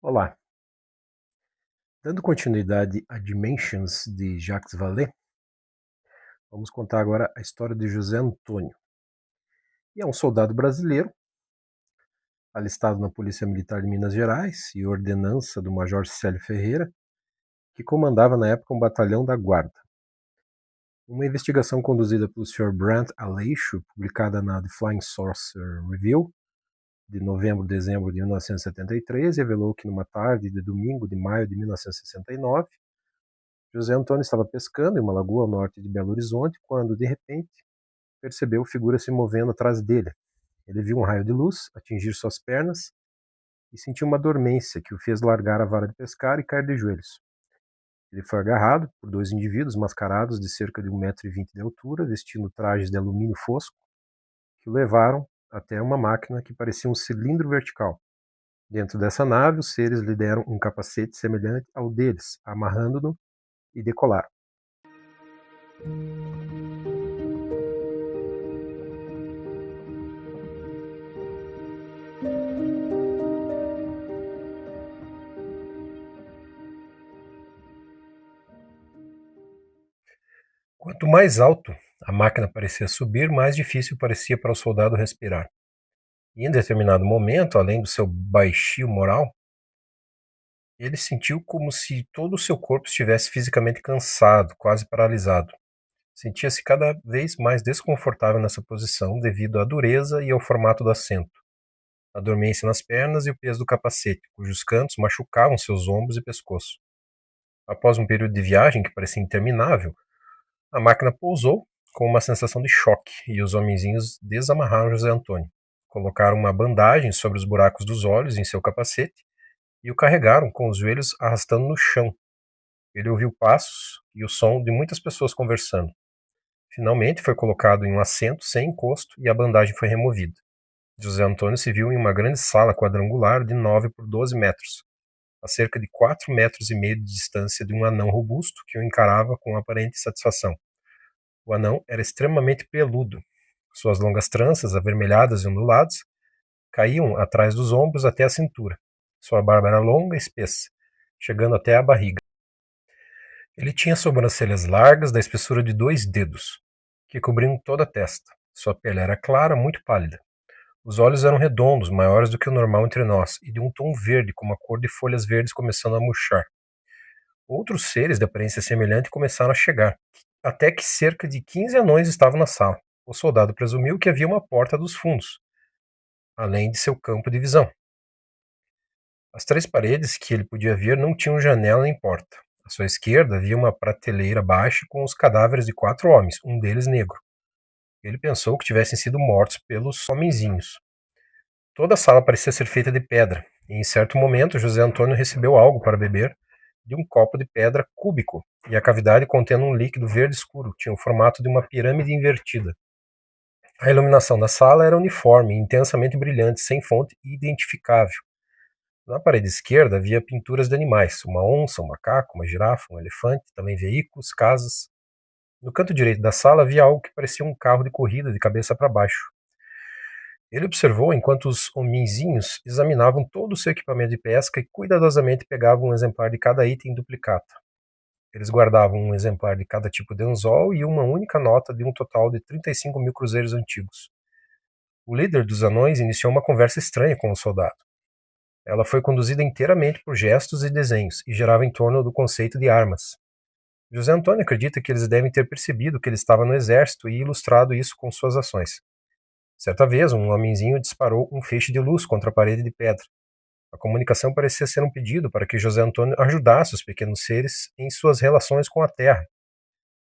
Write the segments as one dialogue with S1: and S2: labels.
S1: Olá! Dando continuidade a Dimensions de Jacques Vallée, vamos contar agora a história de José Antônio. E é um soldado brasileiro, alistado na Polícia Militar de Minas Gerais e ordenança do Major Célio Ferreira, que comandava na época um batalhão da Guarda. Uma investigação conduzida pelo Sr. Brent Aleixo, publicada na The Flying Saucer Review, de novembro e dezembro de 1973, revelou que numa tarde de domingo de maio de 1969, José Antônio estava pescando em uma lagoa ao norte de Belo Horizonte quando, de repente, percebeu figuras se movendo atrás dele. Ele viu um raio de luz atingir suas pernas e sentiu uma dormência que o fez largar a vara de pescar e cair de joelhos. Ele foi agarrado por dois indivíduos mascarados de cerca de 1,20 m de altura, vestindo trajes de alumínio fosco, que o levaram até uma máquina que parecia um cilindro vertical. Dentro dessa nave, os seres lhe deram um capacete semelhante ao deles, amarrando-no e decolaram. Quanto mais alto a máquina parecia subir, mais difícil parecia para o soldado respirar. E em determinado momento, além do seu baixio moral, ele sentiu como se todo o seu corpo estivesse fisicamente cansado, quase paralisado. Sentia-se cada vez mais desconfortável nessa posição devido à dureza e ao formato do assento, a dormência nas pernas e o peso do capacete, cujos cantos machucavam seus ombros e pescoço. Após um período de viagem que parecia interminável, a máquina pousou com uma sensação de choque e os homenzinhos desamarraram José Antônio. Colocaram uma bandagem sobre os buracos dos olhos em seu capacete e o carregaram com os joelhos arrastando no chão. Ele ouviu passos e o som de muitas pessoas conversando. Finalmente foi colocado em um assento sem encosto e a bandagem foi removida. José Antônio se viu em uma grande sala quadrangular de 9 por 12 metros, a cerca de 4,5 metros de distância de um anão robusto que o encarava com aparente satisfação. O anão era extremamente peludo. Suas longas tranças, avermelhadas e onduladas, caíam atrás dos ombros até a cintura. Sua barba era longa e espessa, chegando até a barriga. Ele tinha sobrancelhas largas da espessura de 2 dedos, que cobriam toda a testa. Sua pele era clara, muito pálida. Os olhos eram redondos, maiores do que o normal entre nós, e de um tom verde, com uma cor de folhas verdes começando a murchar. Outros seres de aparência semelhante começaram a chegar, até que cerca de 15 anões estavam na sala. O soldado presumiu que havia uma porta dos fundos, além de seu campo de visão. As 3 paredes que ele podia ver não tinham janela nem porta. À sua esquerda havia uma prateleira baixa com os cadáveres de 4 homens, um deles negro. Ele pensou que tivessem sido mortos pelos homenzinhos. Toda a sala parecia ser feita de pedra, e em certo momento José Antônio recebeu algo para beber de um copo de pedra cúbico, e a cavidade contendo um líquido verde escuro tinha o formato de uma pirâmide invertida. A iluminação da sala era uniforme e intensamente brilhante, sem fonte identificável. Na parede esquerda havia pinturas de animais, uma onça, um macaco, uma girafa, um elefante, também veículos, casas. No canto direito da sala havia algo que parecia um carro de corrida de cabeça para baixo. Ele observou enquanto os homenzinhos examinavam todo o seu equipamento de pesca e cuidadosamente pegavam um exemplar de cada item duplicata. Eles guardavam um exemplar de cada tipo de anzol e uma única nota de um total de 35 mil cruzeiros antigos. O líder dos anões iniciou uma conversa estranha com o soldado. Ela foi conduzida inteiramente por gestos e desenhos e girava em torno do conceito de armas. José Antônio acredita que eles devem ter percebido que ele estava no exército e ilustrado isso com suas ações. Certa vez, um homenzinho disparou um feixe de luz contra a parede de pedra. A comunicação parecia ser um pedido para que José Antônio ajudasse os pequenos seres em suas relações com a terra.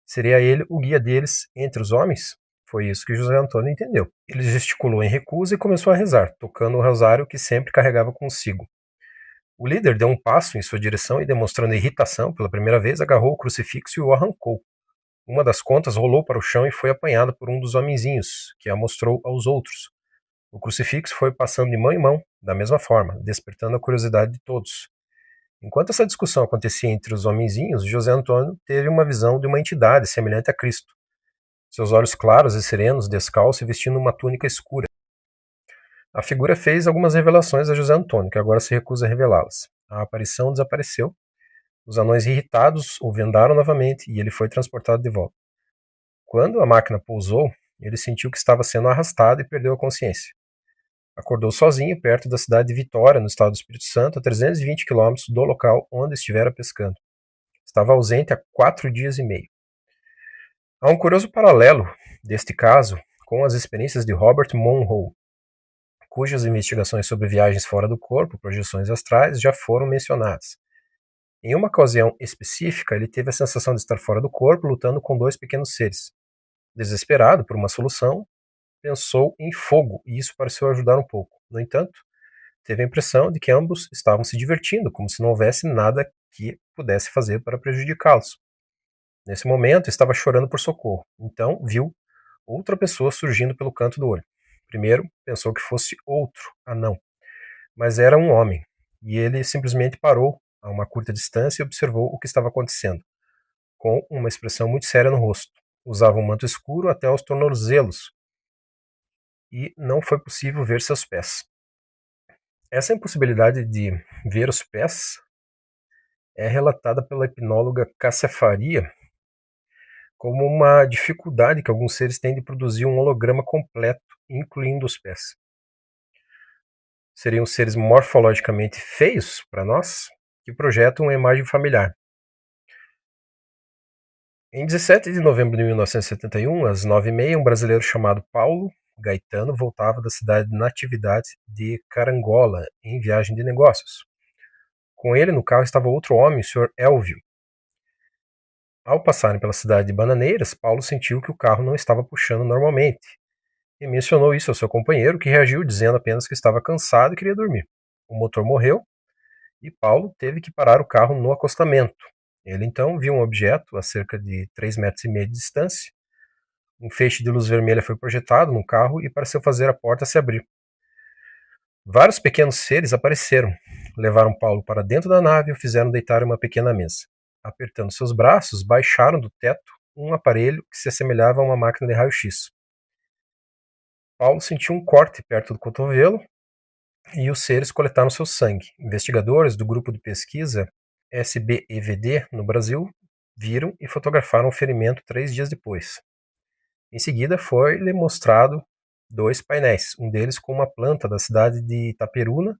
S1: Seria ele o guia deles entre os homens? Foi isso que José Antônio entendeu. Ele gesticulou em recusa e começou a rezar, tocando o rosário que sempre carregava consigo. O líder deu um passo em sua direção e, demonstrando irritação pela primeira vez, agarrou o crucifixo e o arrancou. Uma das contas rolou para o chão e foi apanhada por um dos homenzinhos, que a mostrou aos outros. O crucifixo foi passando de mão em mão, da mesma forma, despertando a curiosidade de todos. Enquanto essa discussão acontecia entre os homenzinhos, José Antônio teve uma visão de uma entidade semelhante a Cristo. Seus olhos claros e serenos, descalço e vestindo uma túnica escura. A figura fez algumas revelações a José Antônio, que agora se recusa a revelá-las. a aparição desapareceu. Os anões irritados o vendaram novamente e ele foi transportado de volta. Quando a máquina pousou, ele sentiu que estava sendo arrastado e perdeu a consciência. Acordou sozinho perto da cidade de Vitória, no estado do Espírito Santo, a 320 quilômetros do local onde estivera pescando. Estava ausente há 4 dias e meio. Há um curioso paralelo deste caso com as experiências de Robert Monroe, cujas investigações sobre viagens fora do corpo, projeções astrais, já foram mencionadas. Em uma ocasião específica, ele teve a sensação de estar fora do corpo, lutando com 2 pequenos seres. Desesperado por uma solução, pensou em fogo, e isso pareceu ajudar um pouco. No entanto, teve a impressão de que ambos estavam se divertindo, como se não houvesse nada que pudesse fazer para prejudicá-los. Nesse momento, estava chorando por socorro. Então, viu outra pessoa surgindo pelo canto do olho. Primeiro, pensou que fosse outro anão, mas era um homem, e ele simplesmente parou a uma curta distância e observou o que estava acontecendo, com uma expressão muito séria no rosto. Usava um manto escuro até aos tornozelos, e não foi possível ver seus pés. Essa impossibilidade de ver os pés é relatada pela hipnóloga Cássia Faria como uma dificuldade que alguns seres têm de produzir um holograma completo, incluindo os pés. Seriam seres morfologicamente feios para nós, que projetam uma imagem familiar. Em 17 de novembro de 1971, às 9h30, um brasileiro chamado Paulo Gaetano voltava da cidade de Natividade de Carangola, em viagem de negócios. Com ele no carro estava outro homem, o Sr. Elvio. Ao passarem pela cidade de Bananeiras, Paulo sentiu que o carro não estava puxando normalmente, e mencionou isso ao seu companheiro, que reagiu dizendo apenas que estava cansado e queria dormir. O motor morreu e Paulo teve que parar o carro no acostamento. Ele então viu um objeto a cerca de 3,5 metros de distância. Um feixe de luz vermelha foi projetado no carro e pareceu fazer a porta se abrir. Vários pequenos seres apareceram, levaram Paulo para dentro da nave e o fizeram deitar em uma pequena mesa. Apertando seus braços, baixaram do teto um aparelho que se assemelhava a uma máquina de raio-x. Paulo sentiu um corte perto do cotovelo e os seres coletaram seu sangue. Investigadores do grupo de pesquisa SBEVD no Brasil viram e fotografaram o ferimento 3 dias depois. Em seguida, foi-lhe mostrado 2 painéis, um deles com uma planta da cidade de Itaperuna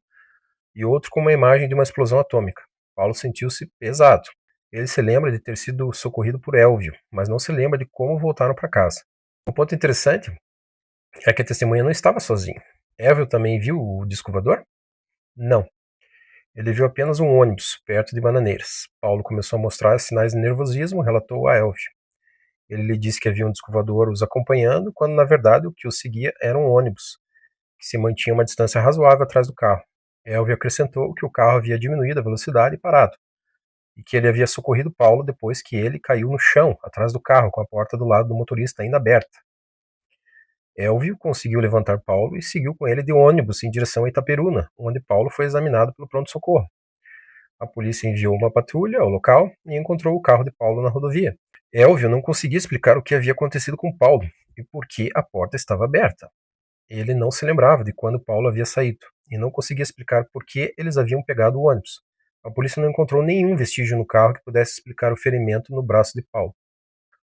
S1: e outro com uma imagem de uma explosão atômica. Paulo sentiu-se pesado. Ele se lembra de ter sido socorrido por Elvio, mas não se lembra de como voltaram para casa. Um ponto interessante é que a testemunha não estava sozinha. Elvio também viu o disco voador? Não. Ele viu apenas um ônibus perto de Bananeiras. Paulo começou a mostrar sinais de nervosismo, relatou a Elvio. Ele lhe disse que havia um disco voador os acompanhando, quando na verdade o que os seguia era um ônibus, que se mantinha a uma distância razoável atrás do carro. Elvio acrescentou que o carro havia diminuído a velocidade e parado, e que ele havia socorrido Paulo depois que ele caiu no chão, atrás do carro, com a porta do lado do motorista ainda aberta. Elvio conseguiu levantar Paulo e seguiu com ele de ônibus em direção a Itaperuna, onde Paulo foi examinado pelo pronto-socorro. A polícia enviou uma patrulha ao local e encontrou o carro de Paulo na rodovia. Elvio não conseguia explicar o que havia acontecido com Paulo e por que a porta estava aberta. Ele não se lembrava de quando Paulo havia saído e não conseguia explicar por que eles haviam pegado o ônibus. A polícia não encontrou nenhum vestígio no carro que pudesse explicar o ferimento no braço de Paulo.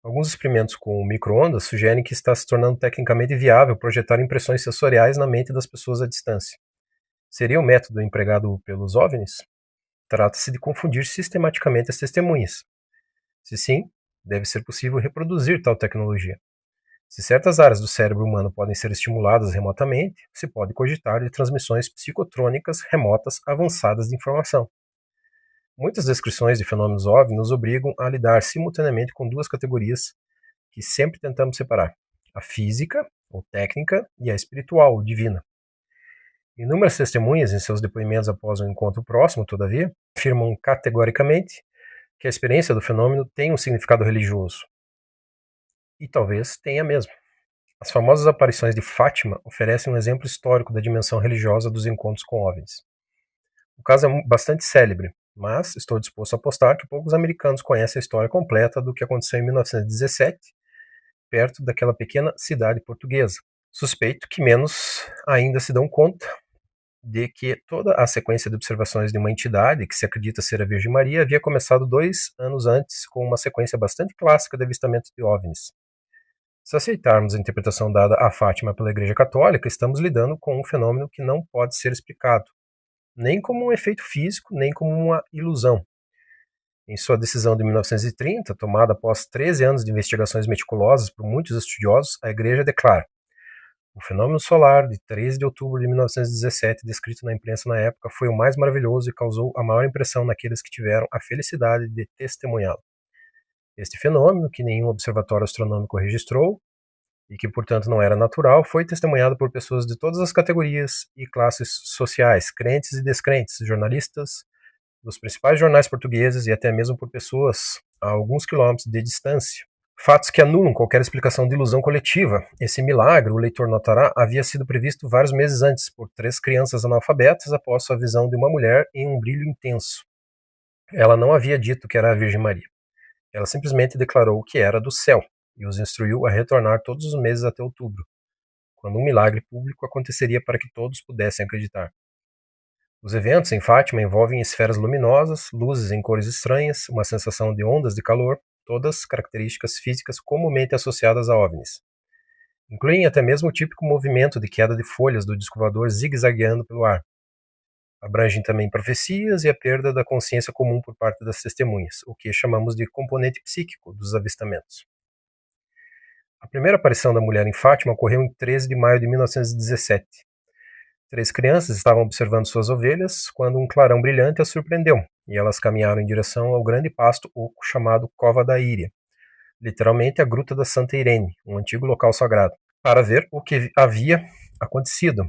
S1: Alguns experimentos com micro-ondas sugerem que está se tornando tecnicamente viável projetar impressões sensoriais na mente das pessoas à distância. Seria o método empregado pelos OVNIs? Trata-se de confundir sistematicamente as testemunhas. Se sim, deve ser possível reproduzir tal tecnologia. Se certas áreas do cérebro humano podem ser estimuladas remotamente, se pode cogitar de transmissões psicotrônicas remotas avançadas de informação. Muitas descrições de fenômenos OVNI nos obrigam a lidar simultaneamente com 2 categorias que sempre tentamos separar: a física, ou técnica, e a espiritual, ou divina. Inúmeras testemunhas, em seus depoimentos após um encontro próximo, todavia, afirmam categoricamente que a experiência do fenômeno tem um significado religioso. E talvez tenha mesmo. As famosas aparições de Fátima oferecem um exemplo histórico da dimensão religiosa dos encontros com OVNIs. O caso é bastante célebre, mas estou disposto a apostar que poucos americanos conhecem a história completa do que aconteceu em 1917, perto daquela pequena cidade portuguesa. Suspeito que menos ainda se dão conta de que toda a sequência de observações de uma entidade, que se acredita ser a Virgem Maria, havia começado 2 anos antes, com uma sequência bastante clássica de avistamentos de OVNIs. Se aceitarmos a interpretação dada a Fátima pela Igreja Católica, estamos lidando com um fenômeno que não pode ser explicado, nem como um efeito físico, nem como uma ilusão. Em sua decisão de 1930, tomada após 13 anos de investigações meticulosas por muitos estudiosos, a Igreja declara: o fenômeno solar de 13 de outubro de 1917, descrito na imprensa na época, foi o mais maravilhoso e causou a maior impressão naqueles que tiveram a felicidade de testemunhá-lo. Este fenômeno, que nenhum observatório astronômico registrou, e que, portanto, não era natural, foi testemunhado por pessoas de todas as categorias e classes sociais, crentes e descrentes, jornalistas dos principais jornais portugueses e até mesmo por pessoas a alguns quilômetros de distância. Fatos que anulam qualquer explicação de ilusão coletiva. Esse milagre, o leitor notará, havia sido previsto vários meses antes por 3 crianças analfabetas após sua visão de uma mulher em um brilho intenso. Ela não havia dito que era a Virgem Maria. Ela simplesmente declarou que era do céu e os instruiu a retornar todos os meses até outubro, quando um milagre público aconteceria para que todos pudessem acreditar. Os eventos em Fátima envolvem esferas luminosas, luzes em cores estranhas, uma sensação de ondas de calor, todas características físicas comumente associadas a OVNIs. Incluem até mesmo o típico movimento de queda de folhas do disco voador zigue-zagueando pelo ar. Abrangem também profecias e a perda da consciência comum por parte das testemunhas, o que chamamos de componente psíquico dos avistamentos. A primeira aparição da mulher em Fátima ocorreu em 13 de maio de 1917. 3 crianças estavam observando suas ovelhas quando um clarão brilhante as surpreendeu, e elas caminharam em direção ao grande pasto oco chamado Cova da Íria, literalmente a Gruta da Santa Irene, um antigo local sagrado, para ver o que havia acontecido.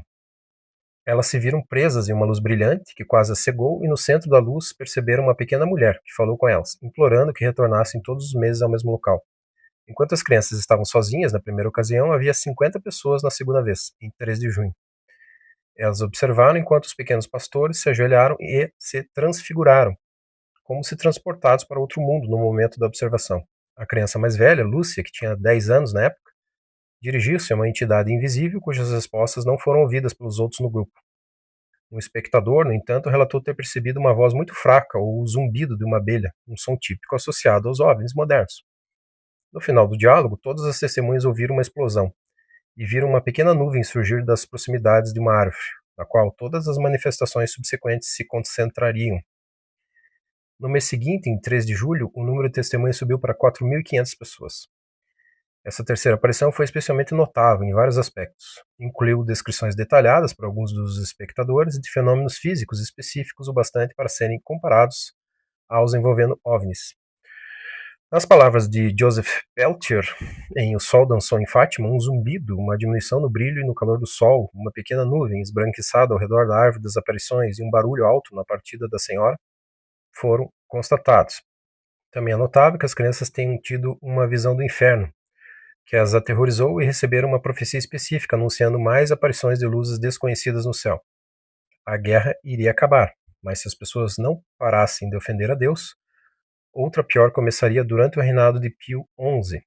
S1: Elas se viram presas em uma luz brilhante que quase as cegou, e no centro da luz perceberam uma pequena mulher que falou com elas, implorando que retornassem todos os meses ao mesmo local. Enquanto as crianças estavam sozinhas na primeira ocasião, havia 50 pessoas na segunda vez, em 3 de junho. Elas observaram enquanto os pequenos pastores se ajoelharam e se transfiguraram, como se transportados para outro mundo no momento da observação. A criança mais velha, Lúcia, que tinha 10 anos na época, dirigiu-se a uma entidade invisível cujas respostas não foram ouvidas pelos outros no grupo. Um espectador, no entanto, relatou ter percebido uma voz muito fraca ou o zumbido de uma abelha, um som típico associado aos OVNIs modernos. No final do diálogo, todas as testemunhas ouviram uma explosão e viram uma pequena nuvem surgir das proximidades de uma árvore, na qual todas as manifestações subsequentes se concentrariam. No mês seguinte, em 3 de julho, o número de testemunhas subiu para 4.500 pessoas. Essa terceira aparição foi especialmente notável em vários aspectos. Incluiu descrições detalhadas por alguns dos espectadores de fenômenos físicos específicos o bastante para serem comparados aos envolvendo OVNIs. Nas palavras de Joseph Peltier, em O Sol Dançou em Fátima, um zumbido, uma diminuição no brilho e no calor do sol, uma pequena nuvem esbranquiçada ao redor da árvore das aparições e um barulho alto na partida da senhora foram constatados. Também é notável que as crianças tenham tido uma visão do inferno, que as aterrorizou, e receberam uma profecia específica anunciando mais aparições de luzes desconhecidas no céu. A guerra iria acabar, mas se as pessoas não parassem de ofender a Deus, outra pior começaria durante o reinado de Pio XI,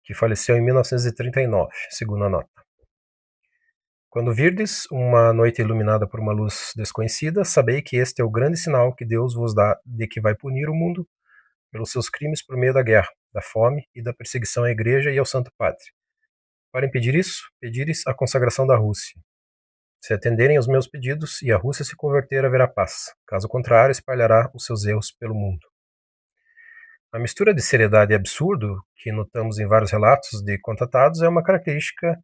S1: que faleceu em 1939, segundo a nota. Quando virdes uma noite iluminada por uma luz desconhecida, sabei que este é o grande sinal que Deus vos dá de que vai punir o mundo pelos seus crimes por meio da guerra, da fome e da perseguição à Igreja e ao Santo Padre. Para impedir isso, pedires a consagração da Rússia. Se atenderem aos meus pedidos e a Rússia se converter, haverá paz. Caso contrário, espalhará os seus erros pelo mundo. A mistura de seriedade e absurdo que notamos em vários relatos de contatados é uma característica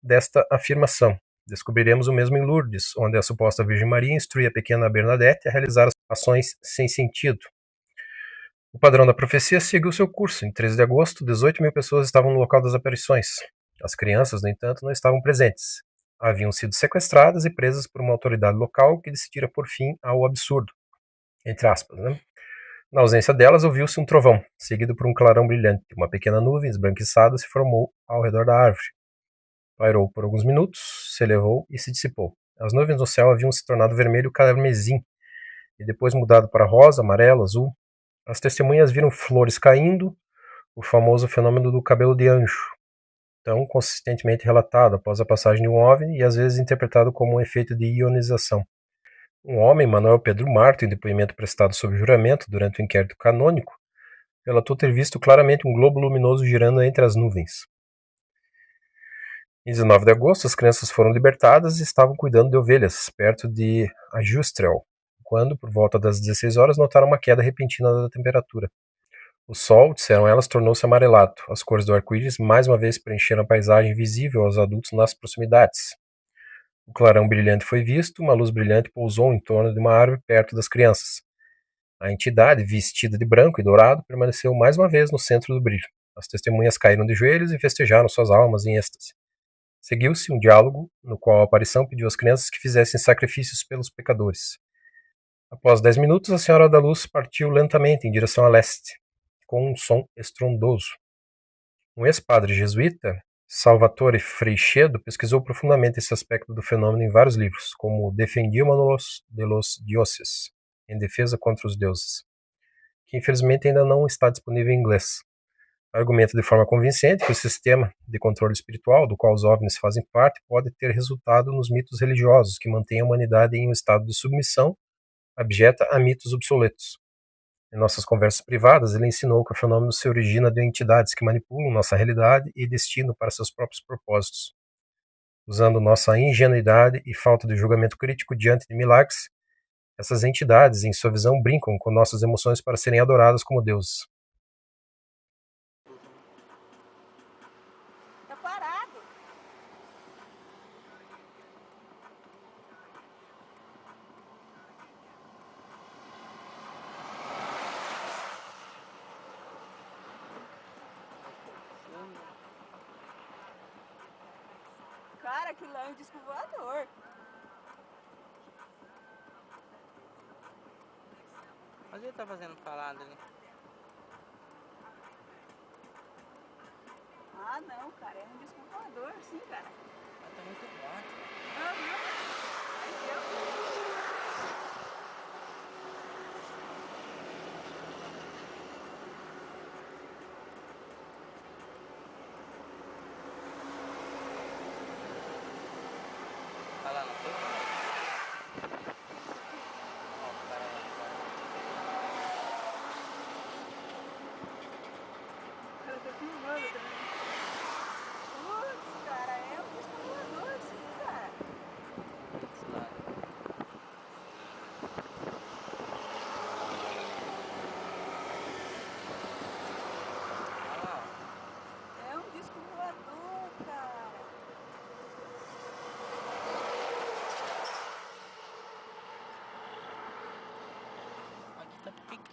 S1: desta afirmação. Descobriremos o mesmo em Lourdes, onde a suposta Virgem Maria instrui a pequena Bernadette a realizar ações sem sentido. O padrão da profecia seguiu seu curso. Em 13 de agosto, 18.000 pessoas estavam no local das aparições. As crianças, no entanto, não estavam presentes. Haviam sido sequestradas e presas por uma autoridade local que decidira pôr fim ao absurdo. Entre aspas, né? Na ausência delas, ouviu-se um trovão, seguido por um clarão brilhante. Uma pequena nuvem esbranquiçada se formou ao redor da árvore. Pairou por alguns minutos, se elevou e se dissipou. As nuvens no céu haviam se tornado vermelho carmesim, e depois mudado para rosa, amarelo, azul. As testemunhas viram flores caindo, o famoso fenômeno do cabelo de anjo. tão consistentemente relatado após a passagem de um OVNI e às vezes interpretado como um efeito de ionização. Um homem, Manuel Pedro Marto, em depoimento prestado sob juramento durante o inquérito canônico, relatou ter visto claramente um globo luminoso girando entre as nuvens. Em 19 de agosto, as crianças foram libertadas e estavam cuidando de ovelhas, perto de Ajustrel, quando, por volta das 16 horas, notaram uma queda repentina da temperatura. O sol, disseram elas, tornou-se amarelado. As cores do arco-íris mais uma vez preencheram a paisagem visível aos adultos nas proximidades. O clarão brilhante foi visto, uma luz brilhante pousou em torno de uma árvore perto das crianças. A entidade, vestida de branco e dourado, permaneceu mais uma vez no centro do brilho. As testemunhas caíram de joelhos e festejaram suas almas em êxtase. Seguiu-se um diálogo, no qual a aparição pediu às crianças que fizessem sacrifícios pelos pecadores. Após 10 minutos, a Senhora da Luz partiu lentamente em direção a leste, com um som estrondoso. Um ex-padre jesuíta, Salvatore Freixedo, pesquisou profundamente esse aspecto do fenômeno em vários livros, como Defendímonos de los Dioses, em defesa contra os deuses, que infelizmente ainda não está disponível em inglês. Argumenta de forma convincente que o sistema de controle espiritual, do qual os OVNIs fazem parte, pode ter resultado nos mitos religiosos que mantêm a humanidade em um estado de submissão abjeta a mitos obsoletos. Em nossas conversas privadas, ele ensinou que o fenômeno se origina de entidades que manipulam nossa realidade e destino para seus próprios propósitos. Usando nossa ingenuidade e falta de julgamento crítico diante de milagres, essas entidades, em sua visão, brincam com nossas emoções para serem adoradas como deuses.
S2: Tá parado. Cara, aquilo lá é um disco voador.
S3: Mas ele tá fazendo falado ali.
S2: Ah, não, cara, é um disco voador, sim, cara.
S3: Mas tá muito forte.
S2: Aham.
S3: Fala não foi? Ó, o cara lá fora.
S2: Eu tô filmando também. Putz, cara, é um disco voador, sim, cara.
S3: Desse lado. Olha lá, ó.
S2: É um disco voador, cara.
S3: Aqui tá pequeno.